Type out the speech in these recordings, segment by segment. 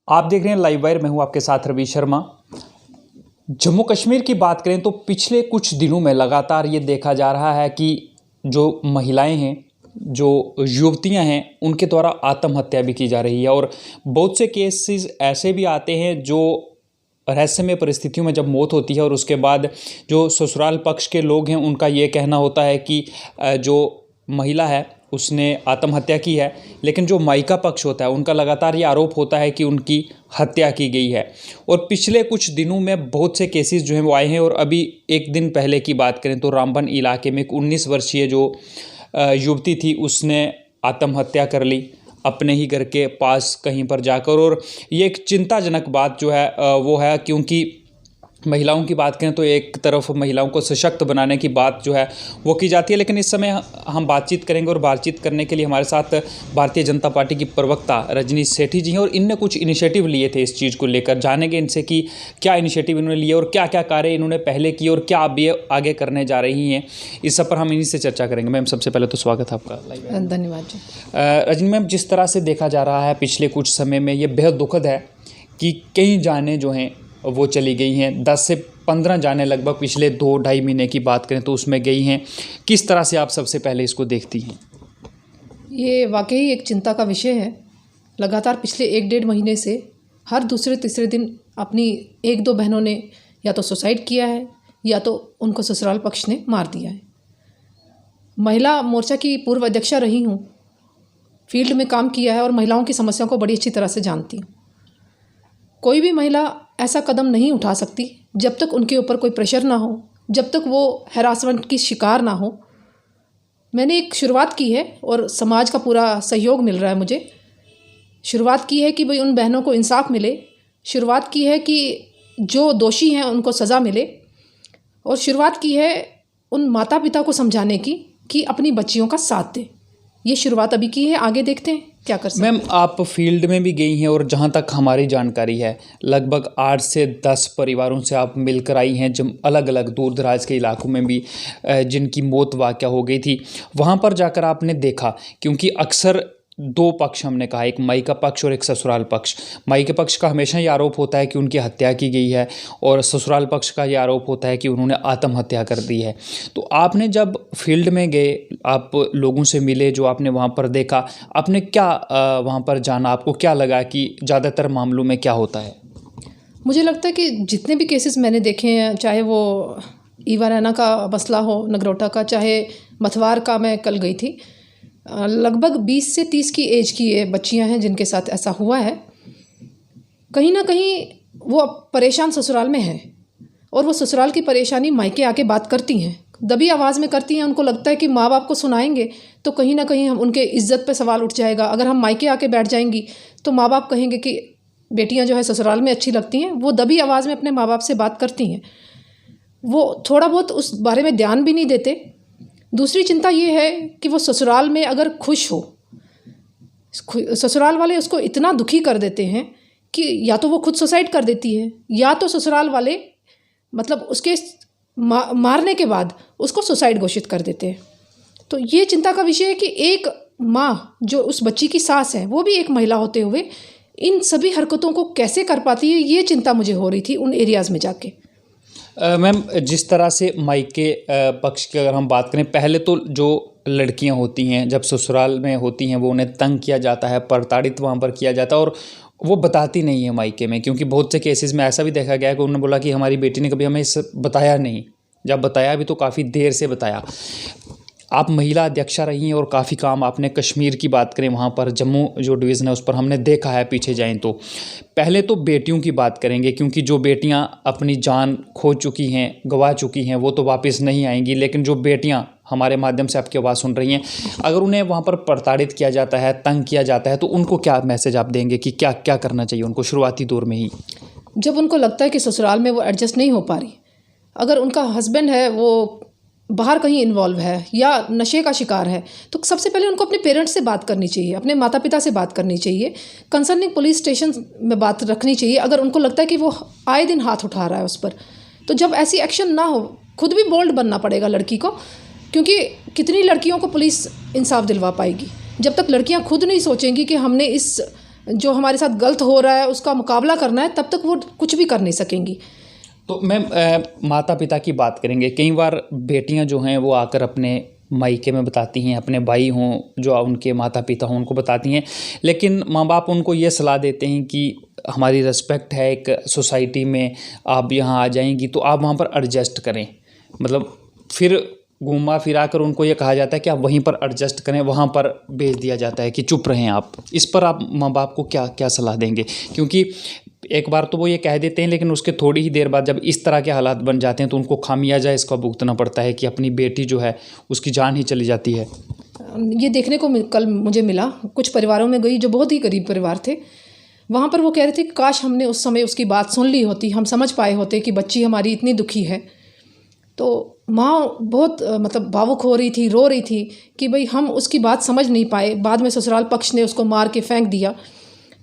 आप देख रहे हैं लाइव वायर। मैं हूं आपके साथ रवि शर्मा। जम्मू कश्मीर की बात करें तो पिछले कुछ दिनों में लगातार ये देखा जा रहा है कि जो महिलाएं हैं, जो युवतियां हैं, उनके द्वारा आत्महत्या भी की जा रही है। और बहुत से केसेस ऐसे भी आते हैं जो रहस्यमय परिस्थितियों में जब मौत होती है और उसके बाद जो ससुराल पक्ष के लोग हैं उनका ये कहना होता है कि जो महिला है उसने आत्महत्या की है, लेकिन जो मायका पक्ष होता है उनका लगातार ये आरोप होता है कि उनकी हत्या की गई है। और पिछले कुछ दिनों में बहुत से केसेस जो हैं वो आए हैं। और अभी एक दिन पहले की बात करें तो रामबन इलाके में एक 19 वर्षीय जो युवती थी उसने आत्महत्या कर ली अपने ही घर के पास कहीं पर जाकर। और ये एक चिंताजनक बात जो है वो है, क्योंकि महिलाओं की बात करें तो एक तरफ महिलाओं को सशक्त बनाने की बात जो है वो की जाती है, लेकिन इस समय हम बातचीत करेंगे। और बातचीत करने के लिए हमारे साथ भारतीय जनता पार्टी की प्रवक्ता रजनी सेठी जी हैं। और इनने कुछ इनिशिएटिव लिए थे इस चीज़ को लेकर। जानेंगे इनसे कि क्या इनिशिएटिव इन्होंने लिए और क्या क्या कार्य इन्होंने पहले किए और क्या अब ये आगे करने जा रही हैं, इस सब पर हम इन्हीं से चर्चा करेंगे। मैम, सबसे पहले तो स्वागत है आपका। धन्यवाद जी। रजनी मैम, जिस तरह से देखा जा रहा है पिछले कुछ समय में, ये बेहद दुखद है कि कई जानें जो हैं वो चली गई हैं। 10 से 15 जानें लगभग पिछले 2-2.5 महीने की बात करें तो उसमें गई हैं। किस तरह से आप सबसे पहले इसको देखती हैं? ये वाकई एक चिंता का विषय है। लगातार पिछले 1-1.5 महीने से हर दूसरे तीसरे दिन अपनी 1-2 बहनों ने या तो सुसाइड किया है या तो उनको ससुराल पक्ष ने मार दिया है। महिला मोर्चा की पूर्व अध्यक्षा रही हूँ, फील्ड में काम किया है और महिलाओं की समस्याओं को बड़ी अच्छी तरह से जानती हूँ। कोई भी महिला ऐसा कदम नहीं उठा सकती जब तक उनके ऊपर कोई प्रेशर ना हो, जब तक वो हैरासमेंट की शिकार ना हो। मैंने एक शुरुआत की है और समाज का पूरा सहयोग मिल रहा है मुझे। शुरुआत की है कि भाई उन बहनों को इंसाफ मिले, शुरुआत की है कि जो दोषी हैं उनको सज़ा मिले, और शुरुआत की है उन माता पिता को समझाने की कि अपनी बच्चियों का साथ दें। ये शुरुआत अभी की है, आगे देखते हैं क्या कर सकते हैं। मैम, आप फील्ड में भी गई हैं और जहां तक हमारी जानकारी है लगभग 8 से 10 परिवारों से आप मिलकर आई हैं, जो अलग अलग दूर दराज के इलाकों में भी जिनकी मौत वाक़या हो गई थी। वहां पर जाकर आपने देखा, क्योंकि अक्सर 2 पक्ष हमने कहा, एक मायका पक्ष और एक ससुराल पक्ष। मायके पक्ष का हमेशा ये आरोप होता है कि उनकी हत्या की गई है और ससुराल पक्ष का ये आरोप होता है कि उन्होंने आत्महत्या कर दी है। तो आपने जब फील्ड में गए, आप लोगों से मिले, जो आपने वहाँ पर देखा, आपने क्या वहाँ पर जाना, आपको क्या लगा कि ज़्यादातर मामलों में क्या होता है? मुझे लगता है कि जितने भी केसेस मैंने देखे हैं, चाहे वो ईवा रैना का मसला हो नगरोटा का, चाहे मथवार का, मैं कल गई थी, लगभग 20 से 30 की एज की ये बच्चियां हैं जिनके साथ ऐसा हुआ है। कहीं ना कहीं वो परेशान ससुराल में हैं और वो ससुराल की परेशानी मायके आके बात करती हैं, दबी आवाज़ में करती हैं। उनको लगता है कि माँ बाप को सुनाएंगे तो कहीं ना कहीं हम उनके इज्जत पे सवाल उठ जाएगा। अगर हम मायके आके बैठ जाएंगी तो माँ बाप कहेंगे कि बेटियाँ जो है ससुराल में अच्छी लगती हैं। वो दबी आवाज़ में अपने माँ बाप से बात करती हैं, वो थोड़ा बहुत उस बारे में ध्यान भी नहीं देते। दूसरी चिंता ये है कि वो ससुराल में अगर खुश हो, ससुराल वाले उसको इतना दुखी कर देते हैं कि या तो वो खुद सुसाइड कर देती है या तो ससुराल वाले मतलब उसके मारने के बाद उसको सुसाइड घोषित कर देते हैं। तो ये चिंता का विषय है कि एक माँ जो उस बच्ची की सास है, वो भी एक महिला होते हुए इन सभी हरकतों को कैसे कर पाती है, ये चिंता मुझे हो रही थी उन एरियाज़ में जाके। मैम, जिस तरह से मायके पक्ष की अगर हम बात करें, पहले तो जो लड़कियां होती हैं जब ससुराल में होती हैं वो उन्हें तंग किया जाता है, प्रताड़ित वहाँ पर किया जाता है और वो बताती नहीं है मायके में। क्योंकि बहुत से केसेस में ऐसा भी देखा गया है कि उन्होंने बोला कि हमारी बेटी ने कभी हमें बताया नहीं, जब बताया भी तो काफ़ी देर से बताया। आप महिला अध्यक्षा रही हैं और काफ़ी काम आपने कश्मीर की बात करें, वहाँ पर जम्मू जो डिवीज़न है उस पर हमने देखा है। पीछे जाएं तो पहले तो बेटियों की बात करेंगे, क्योंकि जो बेटियाँ अपनी जान खो चुकी हैं, गंवा चुकी हैं, वो तो वापस नहीं आएंगी। लेकिन जो बेटियाँ हमारे माध्यम से आपकी आवाज़ सुन रही हैं, अगर उन्हें वहाँ पर प्रताड़ित किया जाता है, तंग किया जाता है, तो उनको क्या मैसेज आप देंगे कि क्या क्या करना चाहिए उनको शुरुआती दौर में ही? जब उनको लगता है कि ससुराल में वो एडजस्ट नहीं हो पा रही, अगर उनका हस्बैंड है वो बाहर कहीं इन्वॉल्व है या नशे का शिकार है, तो सबसे पहले उनको अपने पेरेंट्स से बात करनी चाहिए, अपने माता पिता से बात करनी चाहिए, कंसर्निंग पुलिस स्टेशन में बात रखनी चाहिए। अगर उनको लगता है कि वो आए दिन हाथ उठा रहा है उस पर, तो जब ऐसी एक्शन ना हो, खुद भी बोल्ड बनना पड़ेगा लड़की को, क्योंकि कितनी लड़कियों को पुलिस इंसाफ दिलवा पाएगी जब तक लड़कियां खुद नहीं सोचेंगी कि हमने इस जो हमारे साथ गलत हो रहा है उसका मुकाबला करना है, तब तक वो कुछ भी कर नहीं सकेंगी। तो मैम, माता पिता की बात करेंगे। कई बार बेटियां जो हैं वो आकर अपने मायके में बताती हैं, अपने भाई हों जो उनके माता पिता हों उनको बताती हैं, लेकिन माँ बाप उनको ये सलाह देते हैं कि हमारी रिस्पेक्ट है एक सोसाइटी में, आप यहाँ आ जाएंगी तो आप वहाँ पर एडजस्ट करें। मतलब फिर घूमा फिरा कर उनको ये कहा जाता है कि आप वहीं पर एडजस्ट करें, वहाँ पर भेज दिया जाता है कि चुप रहें आप। इस पर आप माँ बाप को क्या क्या सलाह देंगे? क्योंकि एक बार तो वो ये कह देते हैं, लेकिन उसके थोड़ी ही देर बाद जब इस तरह के हालात बन जाते हैं तो उनको खामियाजा इसका भुगतना पड़ता है कि अपनी बेटी जो है उसकी जान ही चली जाती है। ये देखने को कल मुझे मिला, कुछ परिवारों में गई जो बहुत ही गरीब परिवार थे, वहाँ पर वो कह रहे थे कि काश हमने उस समय उसकी बात सुन ली होती, हम समझ पाए होते कि बच्ची हमारी इतनी दुखी है। तो माँ बहुत मतलब भावुक हो रही थी, रो रही थी कि भाई हम उसकी बात समझ नहीं पाए, बाद में ससुराल पक्ष ने उसको मार के फेंक दिया।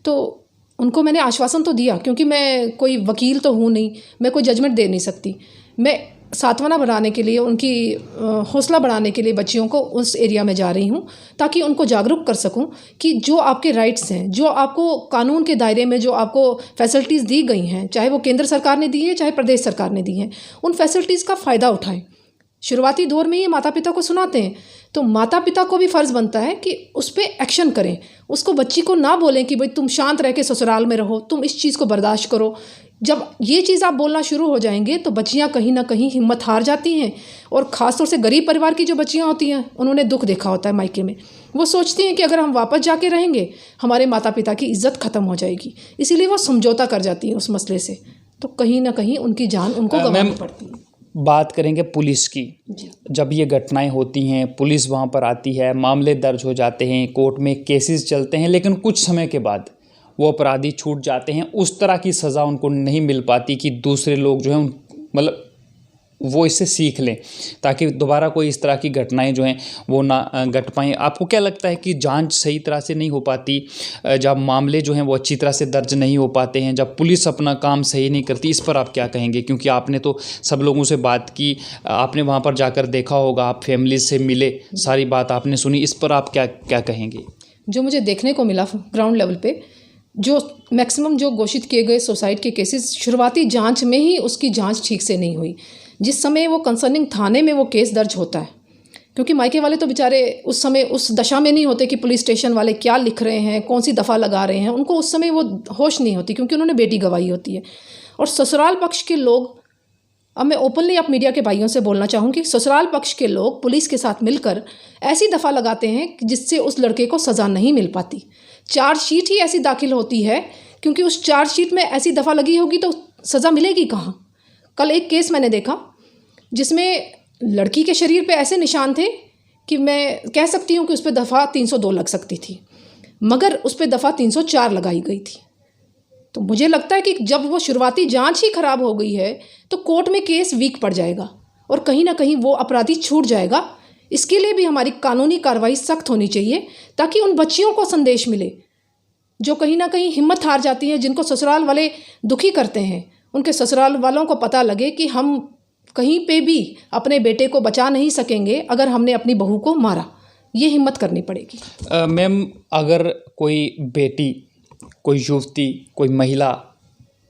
तो उनको मैंने आश्वासन तो दिया, क्योंकि मैं कोई वकील तो हूँ नहीं, मैं कोई जजमेंट दे नहीं सकती। मैं सांत्वना बढ़ाने के लिए, उनकी हौसला बढ़ाने के लिए बच्चियों को उस एरिया में जा रही हूँ, ताकि उनको जागरूक कर सकूँ कि जो आपके राइट्स हैं, जो आपको कानून के दायरे में जो आपको फैसिलिटीज़ दी गई हैं, चाहे वो केंद्र सरकार ने दी है चाहे प्रदेश सरकार ने दी हैं, उन फैसिलिटीज़ का फ़ायदा उठाएं। शुरुआती दौर में ये माता पिता को सुनाते हैं, तो माता पिता को भी फ़र्ज़ बनता है कि उस पर एक्शन करें। उसको, बच्ची को ना बोलें कि भाई तुम शांत रह के ससुराल में रहो, तुम इस चीज़ को बर्दाश्त करो। जब ये चीज़ आप बोलना शुरू हो जाएंगे तो बच्चियां कहीं ना कहीं हिम्मत हार जाती हैं। और ख़ासतौर से गरीब परिवार की जो बच्चियां होती हैं, उन्होंने दुख देखा होता है मायके में, वो सोचती हैं कि अगर हम वापस जाके रहेंगे हमारे माता पिता की इज्जत ख़त्म हो जाएगी, इसीलिए वो समझौता कर जाती हैं उस मसले से। तो कहीं ना कहीं उनकी जान उनको गंवानी पड़ती है। बात करेंगे पुलिस की। जब ये घटनाएं होती हैं, पुलिस वहाँ पर आती है, मामले दर्ज हो जाते हैं, कोर्ट में केसेस चलते हैं, लेकिन कुछ समय के बाद वो अपराधी छूट जाते हैं। उस तरह की सज़ा उनको नहीं मिल पाती कि दूसरे लोग जो हैं मतलब वो इससे सीख लें, ताकि दोबारा कोई इस तरह की घटनाएं जो हैं वो ना घट पाएँ। आपको क्या लगता है कि जांच सही तरह से नहीं हो पाती, जब मामले जो हैं वो अच्छी तरह से दर्ज नहीं हो पाते हैं, जब पुलिस अपना काम सही नहीं करती? इस पर आप क्या कहेंगे? क्योंकि आपने तो सब लोगों से बात की, आपने वहाँ पर जाकर देखा होगा, आप फैमिली से मिले, सारी बात आपने सुनी, इस पर आप क्या क्या कहेंगे? जो मुझे देखने को मिला ग्राउंड लेवल पे, जो मैक्सिमम जो घोषित किए गए सुसाइड के केसेस, शुरुआती जांच में ही उसकी जांच ठीक से नहीं हुई। जिस समय वो कंसर्निंग थाने में वो केस दर्ज होता है, क्योंकि मायके वाले तो बेचारे उस समय उस दशा में नहीं होते कि पुलिस स्टेशन वाले क्या लिख रहे हैं, कौन सी दफ़ा लगा रहे हैं, उनको उस समय वो होश नहीं होती, क्योंकि उन्होंने बेटी गंवाई होती है। और ससुराल पक्ष के लोग, अब मैं ओपनली आप मीडिया के भाइयों से बोलना चाहूँगी, ससुराल पक्ष के लोग पुलिस के साथ मिलकर ऐसी दफ़ा लगाते हैं जिससे उस लड़के को सज़ा नहीं मिल पाती। चार्जशीट ही ऐसी दाखिल होती है, क्योंकि उस चार्जशीट में ऐसी दफ़ा लगी होगी तो सज़ा मिलेगी कहाँ। कल एक केस मैंने देखा जिसमें लड़की के शरीर पे ऐसे निशान थे कि मैं कह सकती हूँ कि उस पर दफ़ा 302 लग सकती थी, मगर उस पर दफ़ा 304 लगाई गई थी। तो मुझे लगता है कि जब वो शुरुआती जांच ही ख़राब हो गई है तो कोर्ट में केस वीक पड़ जाएगा और कहीं ना कहीं वो अपराधी छूट जाएगा। इसके लिए भी हमारी कानूनी कार्रवाई सख्त होनी चाहिए, ताकि उन बच्चियों को संदेश मिले जो कहीं ना कहीं हिम्मत हार जाती हैं, जिनको ससुराल वाले दुखी करते हैं। उनके ससुराल वालों को पता लगे कि हम कहीं पे भी अपने बेटे को बचा नहीं सकेंगे अगर हमने अपनी बहू को मारा। ये हिम्मत करनी पड़ेगी। मैम, अगर कोई बेटी, कोई युवती, कोई महिला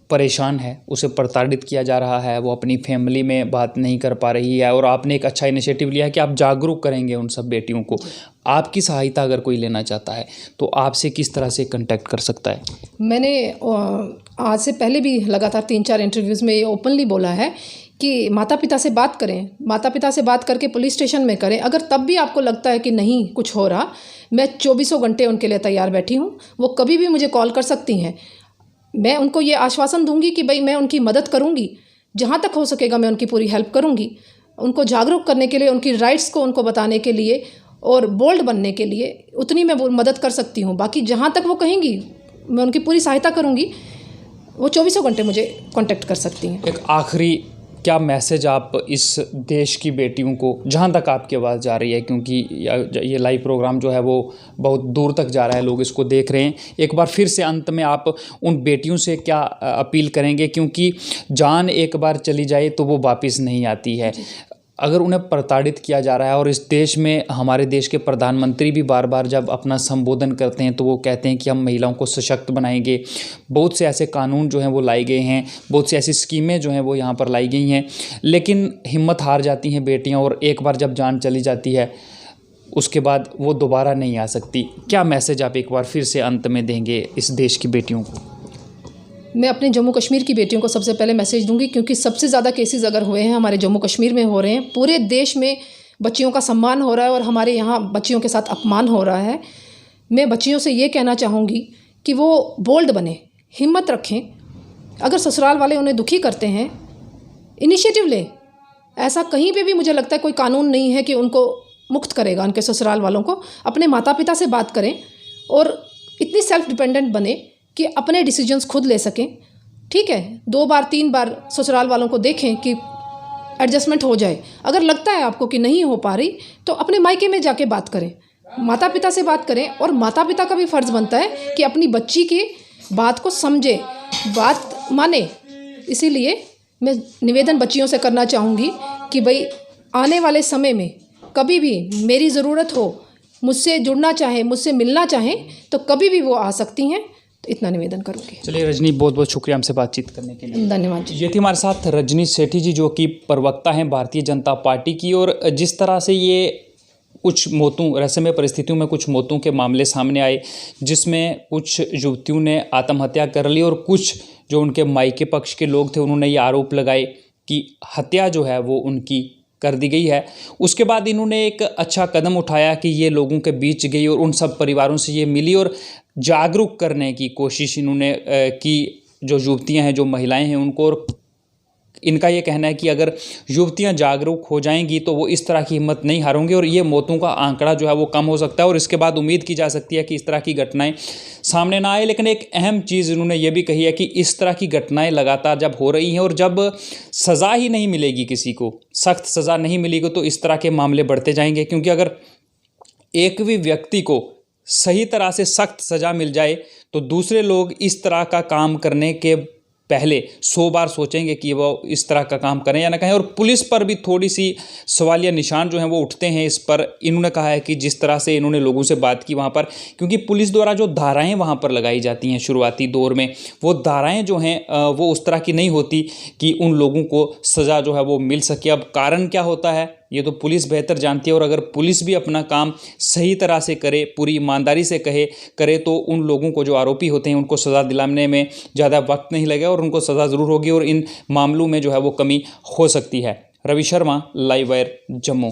परेशान है, उसे प्रताड़ित किया जा रहा है, वो अपनी फैमिली में बात नहीं कर पा रही है, और आपने एक अच्छा इनिशिएटिव लिया है कि आप जागरूक करेंगे उन सब बेटियों को, आपकी सहायता अगर कोई लेना चाहता है तो आपसे किस तरह से कांटेक्ट कर सकता है? मैंने आज से पहले भी लगातार 3-4 इंटरव्यूज़ में ये ओपनली बोला है कि माता पिता से बात करें, माता पिता से बात करके पुलिस स्टेशन में करें। अगर तब भी आपको लगता है कि नहीं कुछ हो रहा, मैं 24 घंटे उनके लिए तैयार बैठी हूँ। वो कभी भी मुझे कॉल कर सकती हैं। मैं उनको ये आश्वासन दूंगी कि भाई मैं उनकी मदद करूंगी, जहाँ तक हो सकेगा मैं उनकी पूरी हेल्प करूंगी। उनको जागरूक करने के लिए, उनकी राइट्स को उनको बताने के लिए और बोल्ड बनने के लिए उतनी मैं मदद कर सकती हूँ। बाकी जहाँ तक वो कहेंगी मैं उनकी पूरी सहायता करूँगी। वो 24 घंटे मुझे कांटेक्ट कर सकती हैं। एक आखिरी क्या मैसेज आप इस देश की बेटियों को, जहाँ तक आपकी आवाज़ जा रही है, क्योंकि ये लाइव प्रोग्राम जो है वो बहुत दूर तक जा रहा है, लोग इसको देख रहे हैं, एक बार फिर से अंत में आप उन बेटियों से क्या अपील करेंगे? क्योंकि जान एक बार चली जाए तो वो वापस नहीं आती है। अगर उन्हें प्रताड़ित किया जा रहा है और इस देश में हमारे देश के प्रधानमंत्री भी बार बार जब अपना संबोधन करते हैं तो वो कहते हैं कि हम महिलाओं को सशक्त बनाएंगे, बहुत से ऐसे कानून जो हैं वो लाए गए हैं, बहुत सी ऐसी स्कीमें जो हैं वो यहाँ पर लाई गई हैं, लेकिन हिम्मत हार जाती हैं बेटियाँ और एक बार जब जान चली जाती है उसके बाद वो दोबारा नहीं आ सकती। क्या मैसेज आप एक बार फिर से अंत में देंगे इस देश की बेटियों को? मैं अपने जम्मू कश्मीर की बेटियों को सबसे पहले मैसेज दूंगी, क्योंकि सबसे ज़्यादा केसेस अगर हुए हैं हमारे जम्मू कश्मीर में हो रहे हैं। पूरे देश में बच्चियों का सम्मान हो रहा है और हमारे यहाँ बच्चियों के साथ अपमान हो रहा है। मैं बच्चियों से ये कहना चाहूँगी कि वो बोल्ड बने, हिम्मत रखें। अगर ससुराल वाले उन्हें दुखी करते हैं, इनिशिएटिव लें। ऐसा कहीं पे भी मुझे लगता है कोई कानून नहीं है कि उनको मुक्त करेगा। उनके ससुराल वालों को अपने माता पिता से बात करें और इतनी सेल्फ डिपेंडेंट बने कि अपने डिसीजंस खुद ले सकें। ठीक है, 2 बार 3 बार ससुराल वालों को देखें कि एडजस्टमेंट हो जाए। अगर लगता है आपको कि नहीं हो पा रही तो अपने मायके में जाके बात करें, माता पिता से बात करें। और माता पिता का भी फ़र्ज़ बनता है कि अपनी बच्ची की बात को समझे, बात माने। इसीलिए मैं निवेदन बच्चियों से करना चाहूँगी कि भाई आने वाले समय में कभी भी मेरी ज़रूरत हो, मुझसे जुड़ना चाहें, मुझसे मिलना चाहें तो कभी भी वो आ सकती हैं। तो इतना निवेदन करूँगी। चलिए रजनी, बहुत बहुत शुक्रिया हमसे बातचीत करने के लिए। धन्यवाद जी। ये थी हमारे साथ रजनी सेठी जी, जो कि प्रवक्ता हैं भारतीय जनता पार्टी की। और जिस तरह से ये कुछ मौतों, रहस्यमय परिस्थितियों में कुछ मौतों के मामले सामने आए, जिसमें कुछ युवतियों ने आत्महत्या कर ली और कुछ जो उनके मायके पक्ष के लोग थे उन्होंने ये आरोप लगाए कि हत्या जो है वो उनकी कर दी गई है। उसके बाद इन्होंने एक अच्छा कदम उठाया कि ये लोगों के बीच गई और उन सब परिवारों से ये मिली और जागरूक करने की कोशिश इन्होंने की, जो युवतियां हैं, जो महिलाएं हैं उनको। और इनका ये कहना है कि अगर युवतियां जागरूक हो जाएंगी तो वो इस तरह की हिम्मत नहीं हारेंगी और ये मौतों का आंकड़ा जो है वो कम हो सकता है। और इसके बाद उम्मीद की जा सकती है कि इस तरह की घटनाएं सामने ना आए। लेकिन एक अहम चीज़ इन्होंने ये भी कही है कि इस तरह की घटनाएं लगातार जब हो रही हैं और जब सज़ा ही नहीं मिलेगी, किसी को सख्त सज़ा नहीं मिलेगी, तो इस तरह के मामले बढ़ते जाएंगे। क्योंकि अगर एक भी व्यक्ति को सही तरह से सख्त सज़ा मिल जाए तो दूसरे लोग इस तरह का काम करने के पहले 100 बार सोचेंगे कि वो इस तरह का काम करें या ना करें। और पुलिस पर भी थोड़ी सी सवालिया निशान जो हैं वो उठते हैं इस पर। इन्होंने कहा है कि जिस तरह से इन्होंने लोगों से बात की वहाँ पर, क्योंकि पुलिस द्वारा जो धाराएं वहाँ पर लगाई जाती हैं शुरुआती दौर में, वो धाराएं जो हैं वो उस तरह की नहीं होती कि उन लोगों को सज़ा जो है वो मिल सके। अब कारण क्या होता है ये तो पुलिस बेहतर जानती है। और अगर पुलिस भी अपना काम सही तरह से करे, पूरी ईमानदारी से करे तो उन लोगों को, जो आरोपी होते हैं, उनको सज़ा दिलाने में ज़्यादा वक्त नहीं लगेगा और उनको सज़ा ज़रूर होगी और इन मामलों में जो है वो कमी हो सकती है। Ravi Sharma, live wire, Jammu.